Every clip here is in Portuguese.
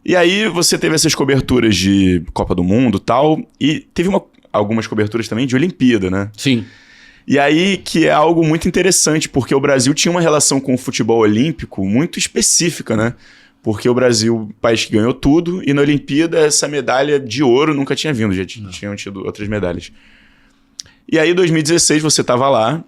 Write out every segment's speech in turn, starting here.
E aí você teve essas coberturas de Copa do Mundo e tal, e teve algumas coberturas também de Olimpíada, né? Sim. E aí que é algo muito interessante, porque o Brasil tinha uma relação com o futebol olímpico muito específica, né? Porque o Brasil, o país que ganhou tudo, e na Olimpíada essa medalha de ouro nunca tinha vindo, já tinham tido outras medalhas. E aí em 2016 você estava lá,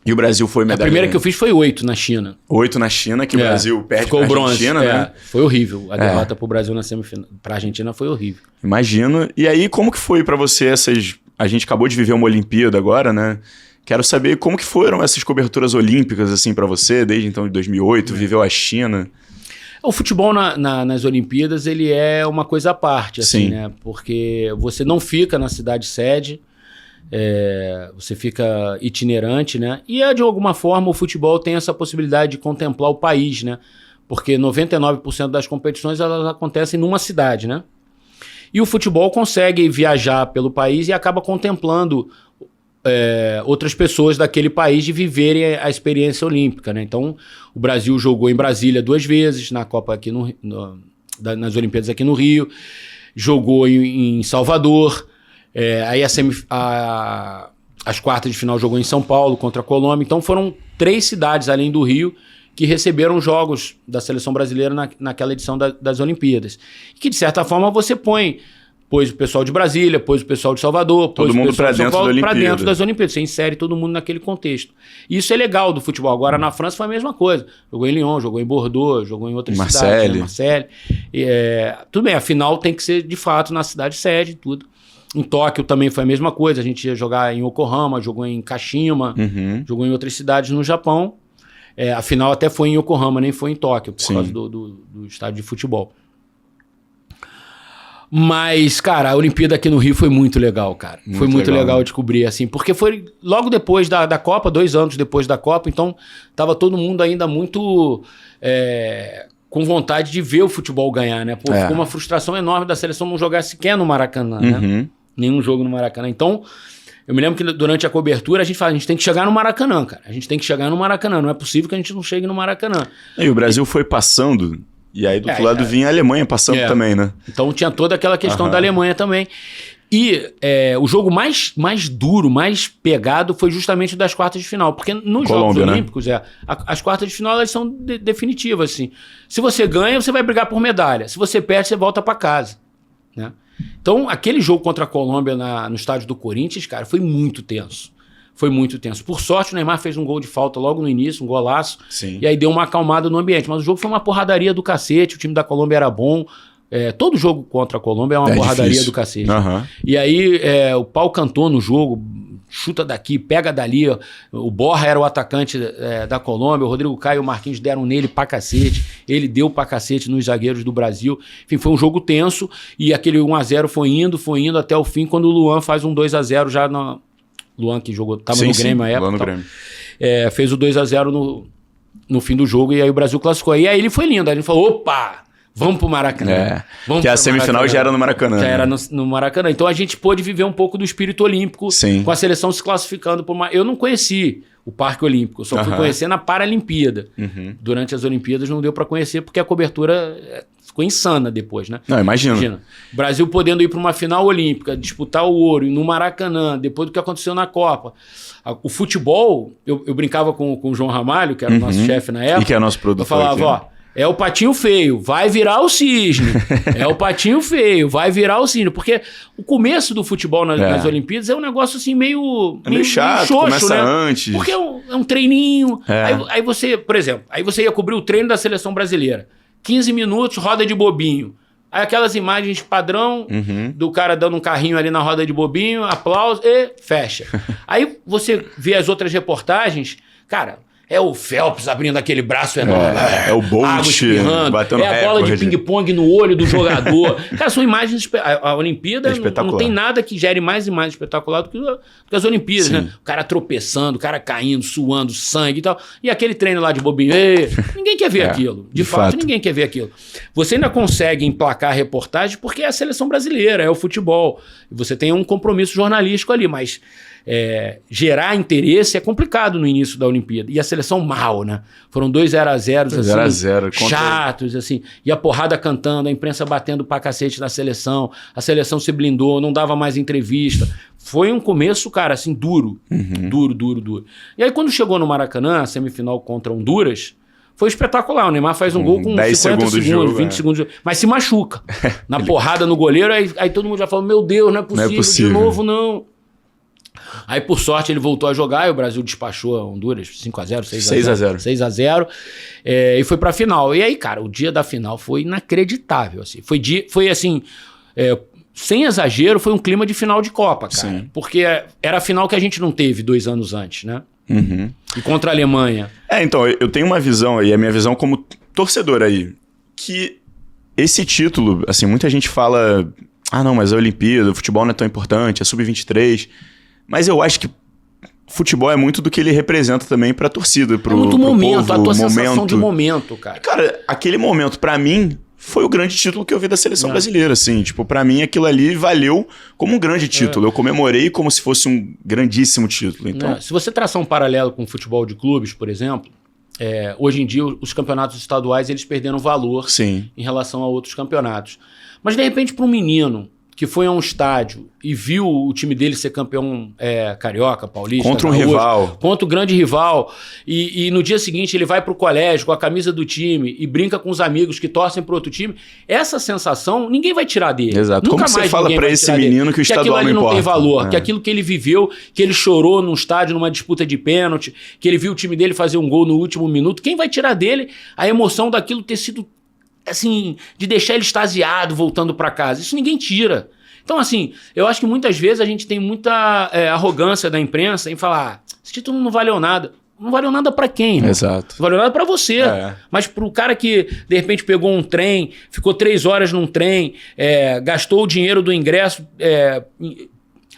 e o Brasil foi medalha... A primeira que eu fiz foi 8 na China. 8 na China, que o Brasil perde ficou pra bronze, Argentina, né? Foi horrível. A derrota pro Brasil na semifinal, pra Argentina foi horrível. Imagino. E aí, como que foi pra você essas... A gente acabou de viver uma Olimpíada agora, né? Quero saber como que foram essas coberturas olímpicas, assim, pra você, desde então de 2008, viveu a China. O futebol nas Olimpíadas, ele é uma coisa à parte, assim, Sim. né? Porque você não fica na cidade sede, você fica itinerante, né? E de alguma forma o futebol tem essa possibilidade de contemplar o país, né? Porque 99% das competições elas acontecem numa cidade, né? E o futebol consegue viajar pelo país e acaba contemplando outras pessoas daquele país de viverem a experiência olímpica, né? Então, o Brasil jogou em Brasília 2 vezes, na Copa aqui nas Olimpíadas aqui no Rio, jogou em Salvador, aí as quartas de final jogou em São Paulo contra a Colômbia. Então, foram 3 cidades além do Rio que receberam jogos da seleção brasileira naquela edição das Olimpíadas. E que, de certa forma, você pôs o pessoal de Brasília, pôs o pessoal de Salvador, pôs todo o mundo pessoal de São Paulo para dentro das Olimpíadas. Você insere todo mundo naquele contexto. E isso é legal do futebol. Agora, na França foi a mesma coisa. Jogou em Lyon, jogou em Bordeaux, jogou em outras cidades. Né? Marseille. Tudo bem, a final tem que ser, de fato, na cidade sede, tudo. Em Tóquio também foi a mesma coisa. A gente ia jogar em Yokohama, jogou em Kashima, jogou em outras cidades no Japão. A final até foi em Yokohama, nem foi em Tóquio, por causa do estádio de futebol. Mas, cara, a Olimpíada aqui no Rio foi muito legal, cara. Foi muito legal descobrir, assim, porque foi logo depois da Copa, 2 anos depois da Copa, então tava todo mundo ainda muito com vontade de ver o futebol ganhar, né? Pô, ficou uma frustração enorme da seleção não jogar sequer no Maracanã, né? Nenhum jogo no Maracanã. Então, eu me lembro que durante a cobertura a gente fala, a gente tem que chegar no Maracanã, cara. A gente tem que chegar no Maracanã, não é possível que a gente não chegue no Maracanã. E o Brasil foi passando... E aí do outro lado vinha a Alemanha passando também, né? Então tinha toda aquela questão da Alemanha também. E o jogo mais duro, mais pegado foi justamente o das quartas de final. Porque nos Jogos Olímpicos, as quartas de final elas são definitivas, assim. Se você ganha, você vai brigar por medalha. Se você perde, você volta para casa, né? Então aquele jogo contra a Colômbia no estádio do Corinthians, cara, foi muito tenso. Foi muito tenso. Por sorte, o Neymar fez um gol de falta logo no início, um golaço. Sim. E aí deu uma acalmada no ambiente. Mas o jogo foi uma porradaria do cacete. O time da Colômbia era bom. Todo jogo contra a Colômbia é uma porradaria do cacete. E aí o pau cantou no jogo. Chuta daqui, pega dali. O Borja era o atacante da Colômbia. O Rodrigo Caio e o Marquinhos deram nele pra cacete. Ele deu pra cacete nos zagueiros do Brasil. Enfim, foi um jogo tenso. E aquele 1-0 foi indo até o fim. Quando o Luan faz um 2-0 já na... Luan que jogou, estava no Grêmio na época. Fez o 2-0 no fim do jogo e aí o Brasil classificou. E aí ele foi lindo. Aí ele falou, opa, vamos pro Maracanã. Que a semifinal já era no Maracanã. Já era no Maracanã. Então a gente pôde viver um pouco do espírito olímpico com a seleção se classificando por uma... Eu não conheci o Parque Olímpico, eu só fui conhecer na Paralimpíada. Durante as Olimpíadas não deu para conhecer porque a cobertura ficou insana depois, né? Não, imagina. O Brasil podendo ir para uma final olímpica, disputar o ouro no Maracanã, depois do que aconteceu na Copa. O futebol, eu brincava com o João Ramalho, que era o nosso chefe na época. E que é nosso produtor. Eu falava, aqui, é o patinho feio, vai virar o cisne. É o patinho feio, vai virar o cisne. Porque o começo do futebol nas Olimpíadas é um negócio assim meio chato, xoxo, começa né? antes. Porque é um treininho. Aí você, por exemplo, você ia cobrir o treino da seleção brasileira. 15 minutos, roda de bobinho. Aí aquelas imagens padrão do cara dando um carrinho ali na roda de bobinho, aplauso e fecha. Aí você vê as outras reportagens, cara... É o Phelps abrindo aquele braço enorme. É o Bolt batendo a bola de ping-pong no olho do jogador. Cara, são imagens... A Olimpíada não tem nada que gere mais imagem espetacular do que as Olimpíadas, né? O cara tropeçando, o cara caindo, suando, sangue e tal. E aquele treino lá de bobinho. Ninguém quer ver aquilo. De fato, ninguém quer ver aquilo. Você ainda consegue emplacar a reportagem porque é a seleção brasileira, é o futebol. E você tem um compromisso jornalístico ali, mas... gerar interesse é complicado no início da Olimpíada. E a seleção mal, né? Foram 2 0-0, assim, 0-0, chatos, assim. E a porrada cantando, a imprensa batendo pra cacete na seleção. A seleção se blindou, não dava mais entrevista. Foi um começo, cara, assim, duro. Duro. E aí, quando chegou no Maracanã, a semifinal contra Honduras, foi espetacular. O Neymar faz um gol com 50 segundos, jogo, 20 segundos. Mas se machuca. Na porrada no goleiro, aí todo mundo já falou, meu Deus, não é possível. De novo, não. Aí, por sorte, ele voltou a jogar e o Brasil despachou a Honduras 5-0, 6-0. 6-0. E foi pra final. E aí, cara, o dia da final foi inacreditável. Assim. Foi assim, sem exagero, foi um clima de final de Copa, cara. Sim. Porque era a final que a gente não teve 2 anos antes, né? E contra a Alemanha. Então, eu tenho uma visão, e a minha visão como torcedor aí, que esse título, assim, muita gente fala, não, mas a Olimpíada, o futebol não é tão importante, é sub-23, mas eu acho que futebol é muito do que ele representa também pra torcida, pro povo. É muito momento, a tua sensação de momento, cara. E, cara, aquele momento, pra mim, foi o grande título que eu vi da seleção brasileira, assim. Tipo, pra mim, aquilo ali valeu como um grande título. Eu comemorei como se fosse um grandíssimo título. Então, se você traçar um paralelo com o futebol de clubes, por exemplo, hoje em dia os campeonatos estaduais eles perderam valor em relação a outros campeonatos. Mas, de repente, para um menino que foi a um estádio e viu o time dele ser campeão carioca, paulista... Contra um rival. Contra o grande rival. E no dia seguinte ele vai pro colégio com a camisa do time e brinca com os amigos que torcem pro outro time. Essa sensação ninguém vai tirar dele. Exato. Nunca Como você fala pra esse menino que o estadual não importa? Que aquilo ali não tem valor, que aquilo que ele viveu, que ele chorou num estádio, numa disputa de pênalti, que ele viu o time dele fazer um gol no último minuto. Quem vai tirar dele a emoção daquilo ter sido, assim, de deixar ele extasiado voltando pra casa? Isso ninguém tira. Então, assim, eu acho que muitas vezes a gente tem muita arrogância da imprensa em falar, esse título não valeu nada. Não valeu nada pra quem? Irmão? Exato. Não valeu nada pra você. Mas pro cara que, de repente, pegou um trem, ficou 3 horas num trem, gastou o dinheiro do ingresso,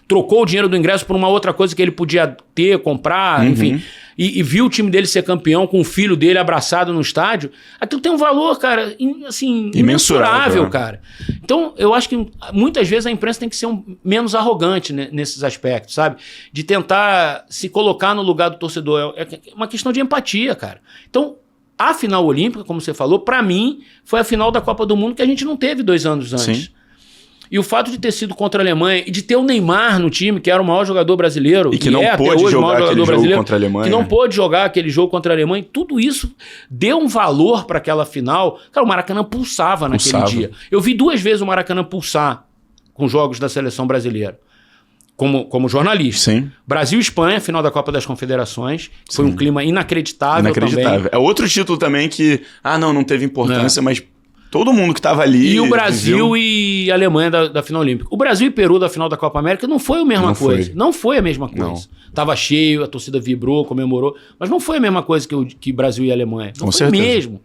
trocou o dinheiro do ingresso por uma outra coisa que ele podia ter, comprar, enfim... E viu o time dele ser campeão com o filho dele abraçado no estádio, aquilo tem um valor, cara, assim, imensurável, cara. Então, eu acho que muitas vezes a imprensa tem que ser menos arrogante nesses aspectos, sabe? De tentar se colocar no lugar do torcedor. É uma questão de empatia, cara. Então, a final olímpica, como você falou, pra mim, foi a final da Copa do Mundo que a gente não teve 2 anos antes. Sim. E o fato de ter sido contra a Alemanha e de ter o Neymar no time, que era o maior jogador brasileiro, e que não pôde jogar aquele jogo contra a Alemanha, que não pôde jogar aquele jogo contra a Alemanha, tudo isso deu um valor para aquela final. Cara, o Maracanã pulsava naquele dia. Eu vi 2 vezes o Maracanã pulsar com jogos da seleção brasileira, como jornalista. Sim. Brasil e Espanha, final da Copa das Confederações, foi um clima inacreditável também. É outro título também que, não teve importância, mas... Todo mundo que estava ali... E o Brasil e a Alemanha da final olímpica. O Brasil e Peru da final da Copa América não foi a mesma coisa. Não foi a mesma coisa. Não. Tava cheio, a torcida vibrou, comemorou, mas não foi a mesma coisa que Brasil e Alemanha. Não foi mesmo.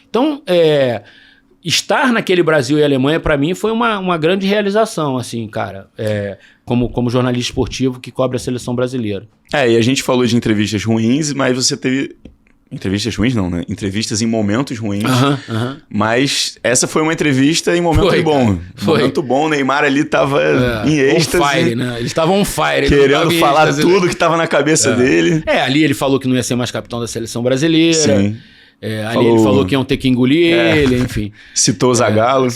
Então, estar naquele Brasil e Alemanha, para mim, foi uma grande realização, assim, cara. Como jornalista esportivo que cobre a seleção brasileira. E a gente falou de entrevistas ruins, mas você teve... Entrevistas ruins não, né? Entrevistas em momentos ruins. Mas essa foi uma entrevista em momento bom. Momento bom, o Neymar ali tava em êxtase. On fire, né? Eles estavam on fire. Querendo falar tudo que tava na cabeça dele. Ali ele falou que não ia ser mais capitão da seleção brasileira. Sim. Ali ele falou que iam ter que engolir ele, enfim. Citou o Zagallo.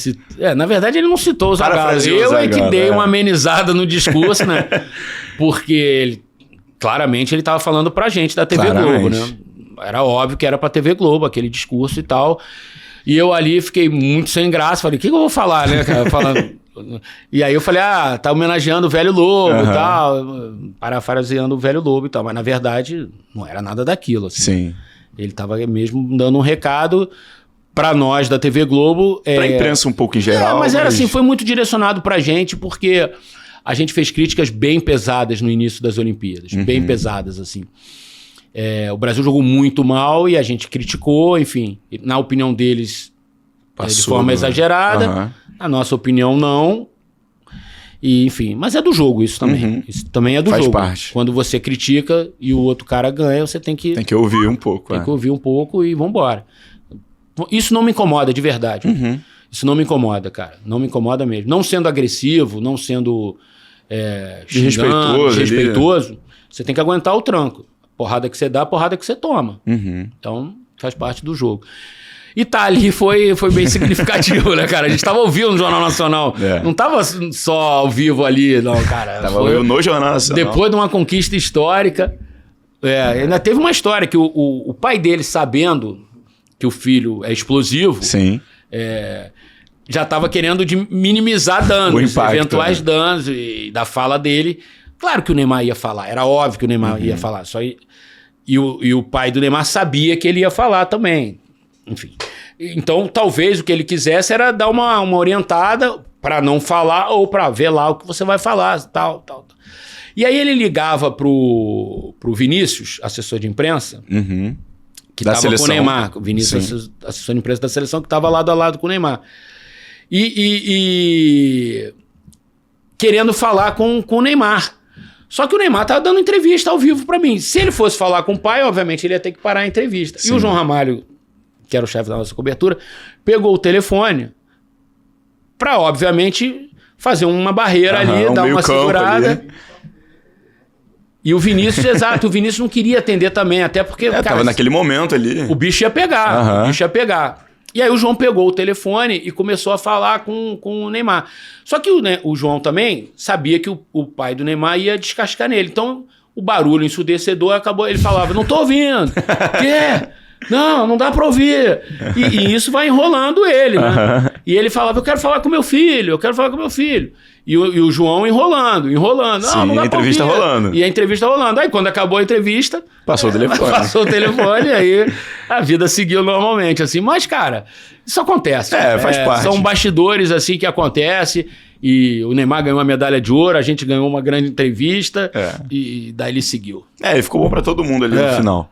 Na verdade ele não citou o Zagallo. Eu que dei uma amenizada no discurso, né? Porque claramente ele tava falando pra gente da TV Globo, né? Era óbvio que era pra TV Globo, aquele discurso e tal. E eu ali fiquei muito sem graça. Falei, o que eu vou falar, né, cara? E aí eu falei, tá homenageando o Velho Lobo e tal. Parafraseando o Velho Lobo e tal. Mas na verdade, não era nada daquilo, assim. Sim. Ele tava mesmo dando um recado pra nós da TV Globo. Pra imprensa um pouco em geral. Mas era assim, foi muito direcionado pra gente, porque a gente fez críticas bem pesadas no início das Olimpíadas. Bem pesadas, assim. O Brasil jogou muito mal e a gente criticou, enfim, na opinião deles de forma exagerada, na nossa opinião não, e enfim, mas é do jogo isso também, isso também é do jogo. Faz parte. Quando você critica e o outro cara ganha, você tem que ouvir um pouco. Tem que ouvir um pouco e vambora. Isso não me incomoda de verdade, isso não me incomoda, cara, não me incomoda mesmo, não sendo agressivo, não sendo desrespeitoso, você tem que aguentar o tranco. Porrada que você dá, porrada que você toma. Então, faz parte do jogo. E tá ali foi bem significativo, né, cara? A gente tava ao vivo no Jornal Nacional. Não tava só ao vivo ali, não, cara. Tava ao vivo no Jornal Nacional. Depois de uma conquista histórica. Ainda teve uma história que o pai dele, sabendo que o filho é explosivo, sim, já tava querendo minimizar danos, o impacto, eventuais danos da fala dele. Claro que o Neymar ia falar, era óbvio que o Neymar ia falar. E o pai do Neymar sabia que ele ia falar também. Enfim. Então, talvez o que ele quisesse era dar uma orientada para não falar ou para ver lá o que você vai falar, tal. E aí ele ligava pro Vinícius, assessor de imprensa, que estava com o Neymar. O Vinícius, assessor de imprensa da seleção, que estava lado a lado com o Neymar. E querendo falar com o Neymar. Só que o Neymar estava dando entrevista ao vivo para mim. Se ele fosse falar com o pai, obviamente ele ia ter que parar a entrevista. Sim. E o João Ramalho, que era o chefe da nossa cobertura, pegou o telefone para, obviamente, fazer uma barreira ali, dar uma segurada. Ali. E o Vinícius, exato, o Vinícius não queria atender também, até porque... cara, tava naquele momento ali. O bicho ia pegar, E aí o João pegou o telefone e começou a falar com o Neymar. Só que o João também sabia que o pai do Neymar ia descascar nele. Então, o barulho ensurdecedor acabou... Ele falava, não tô ouvindo. Quê? Não dá pra ouvir. E isso vai enrolando ele, né? E ele falava, eu quero falar com meu filho. E o João enrolando. Sim, não dá a entrevista rolando. E a entrevista rolando. Aí quando acabou a entrevista... Passou o telefone. Aí a vida seguiu normalmente, assim. Mas, cara, isso acontece. Faz parte. São bastidores, assim, que acontece. E o Neymar ganhou uma medalha de ouro, a gente ganhou uma grande entrevista. E daí ele seguiu. E ficou bom pra todo mundo ali no final.